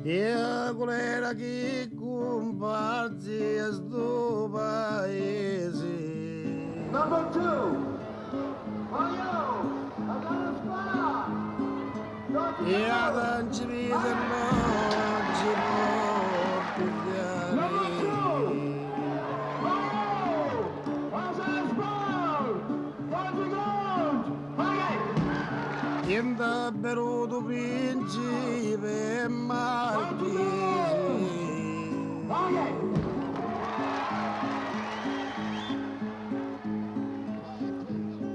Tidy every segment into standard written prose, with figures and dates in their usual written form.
E quella che comparsi a sto paese. Number 2. Mario, I got a spot. Don't you E ad know? ancivise non ci può pigliare. Number 2. Mario, how's that spot? How's it going? Okay. In da beruto principe marchese. Okay.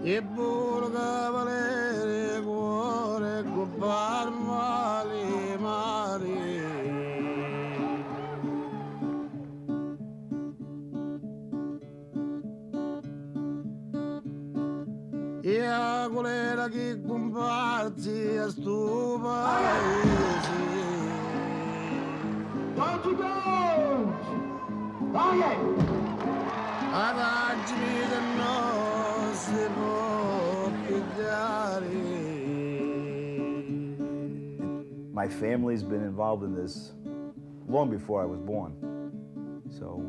E pure cavaliere cuore copar male mare. E a quella che comparsi a sto paese. Don't you go! Okay. Ad ancivise non si può pigliare. My family's been involved in this long before I was born. So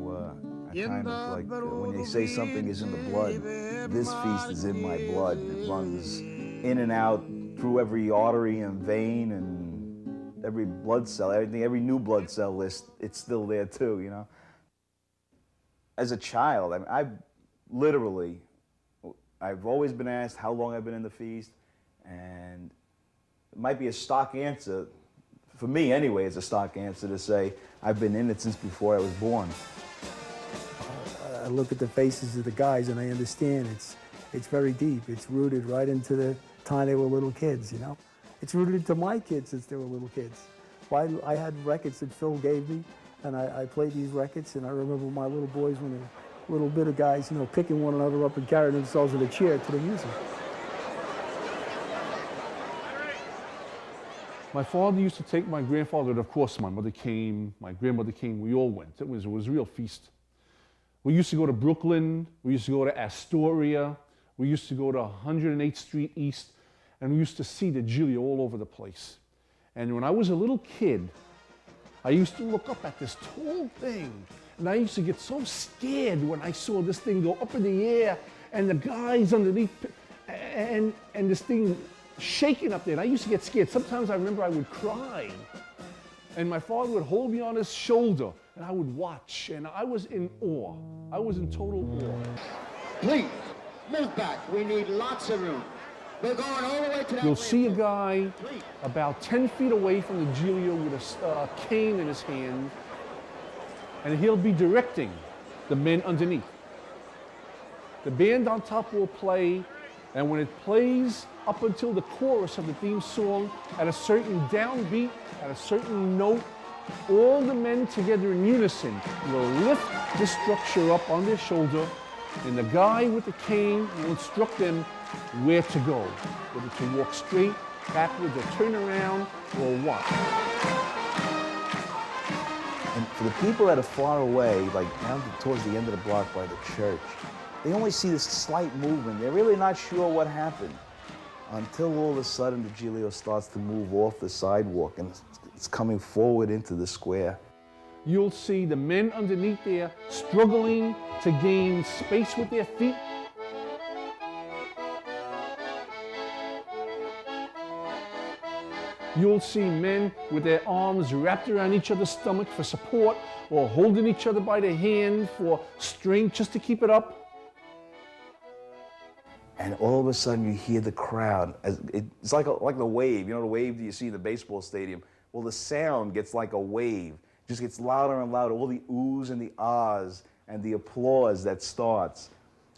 I kind of like, when they say something is in the blood, this feast is in my blood. It runs in and out through every artery and vein and every blood cell, everything, every new blood cell list, it's still there too, you know? As a child, I mean, I've always been asked how long I've been in the feast, and it might be a stock answer, for me anyway, it's a stock answer to say I've been in it since before I was born. I look at the faces of the guys and I understand it's very deep. It's rooted right into the time they were little kids, you know? It's rooted into my kids since they were little kids. I had records that Phil gave me, and I played these records, and I remember my little boys when they were little bit of guys, you know, picking one another up and carrying themselves in a chair to the music. My father used to take my grandfather, of course my mother came, my grandmother came, we all went. It was a real feast. We used to go to Brooklyn, we used to go to Astoria, we used to go to 108th Street East, and we used to see the Giglio all over the place. And when I was a little kid, I used to look up at this tall thing, and I used to get so scared when I saw this thing go up in the air, and the guys underneath, and this thing shaking up there, and I used to get scared. Sometimes I remember I would cry, and my father would hold me on his shoulder, and I would watch, and I was in awe. I was in total awe. Please, move back. We need lots of room. We're going all the way to that. You'll see a guy about 10 feet away from the Giglio with a cane in his hand, and he'll be directing the men underneath. The band on top will play, and when it plays up until the chorus of the theme song, at a certain downbeat, at a certain note, all the men together in unison will lift the structure up on their shoulder, and the guy with the cane will instruct them where to go, whether to walk straight, backwards, or turn around, or what. And for the people that are far away, like down towards the end of the block by the church, they only see this slight movement. They're really not sure what happened until all of a sudden the Giglio starts to move off the sidewalk and it's coming forward into the square. You'll see the men underneath there struggling to gain space with their feet. You'll see men with their arms wrapped around each other's stomach for support, or holding each other by the hand for strength just to keep it up. And all of a sudden you hear the crowd. It's like the wave. You know the wave that you see in the baseball stadium? Well, the sound gets like a wave. It just gets louder and louder. All the oohs and the ahs and the applause that starts,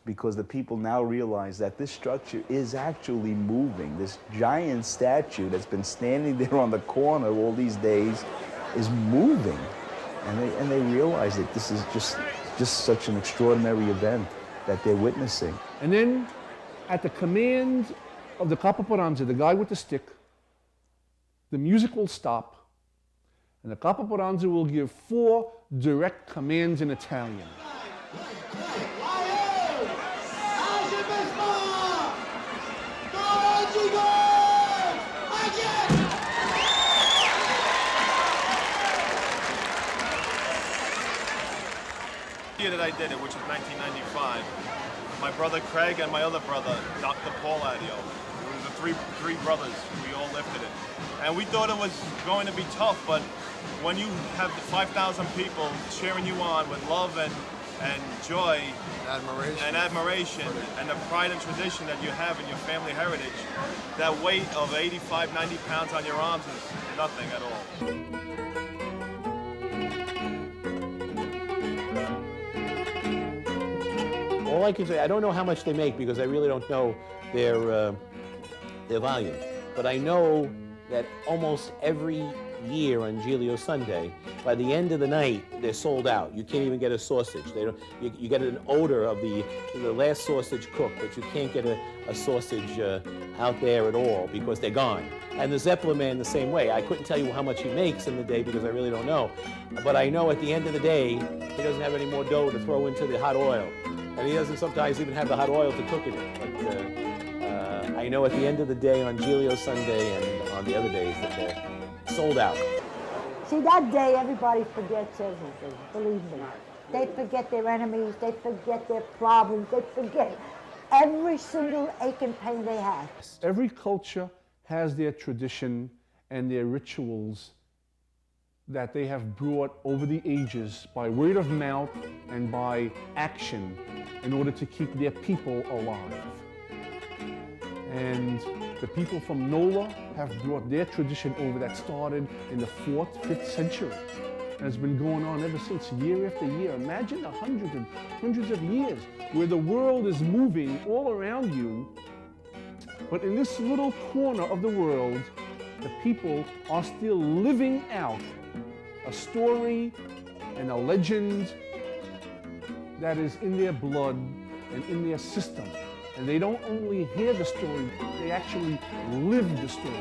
because the people now realize that this structure is actually moving. This giant statue that's been standing there on the corner all these days is moving. And they realize that this is just such an extraordinary event that they're witnessing. And then, at the command of the capoparanza, the guy with the stick, the music will stop, and the capoparanza will give 4 direct commands in Italian. year that I did it, which was 1995, my brother Craig and my other brother, Dr. Paul Adio, it was the three brothers, we all lifted it. And we thought it was going to be tough, but when you have 5,000 people cheering you on with love and joy and admiration and the pride and tradition that you have in your family heritage, that weight of 85, 90 pounds on your arms is nothing at all. All I can say, I don't know how much they make because I really don't know their volume. But I know that almost every year on Giglio Sunday, by the end of the night, they're sold out. You can't even get a sausage. They don't. You get an odor of the last sausage cooked, but you can't get a sausage out there at all because they're gone. And the Zeppelin man the same way. I couldn't tell you how much he makes in the day because I really don't know. But I know at the end of the day, he doesn't have any more dough to throw into the hot oil. And he doesn't sometimes even have the hot oil to cook it in. But I know at the end of the day on Giglio Sunday and on the other days that they're sold out. See, that day everybody forgets everything, believe me. They forget their enemies, they forget their problems, they forget every single ache and pain they have. Every culture has their tradition and their rituals that they have brought over the ages by word of mouth and by action in order to keep their people alive. And the people from NOLA have brought their tradition over that started in the 4th, 5th century. And it's been going on ever since, year after year. Imagine the hundreds and hundreds of years where the world is moving all around you. But in this little corner of the world, the people are still living out a story and a legend that is in their blood and in their system. And they don't only hear the story, they actually live the story.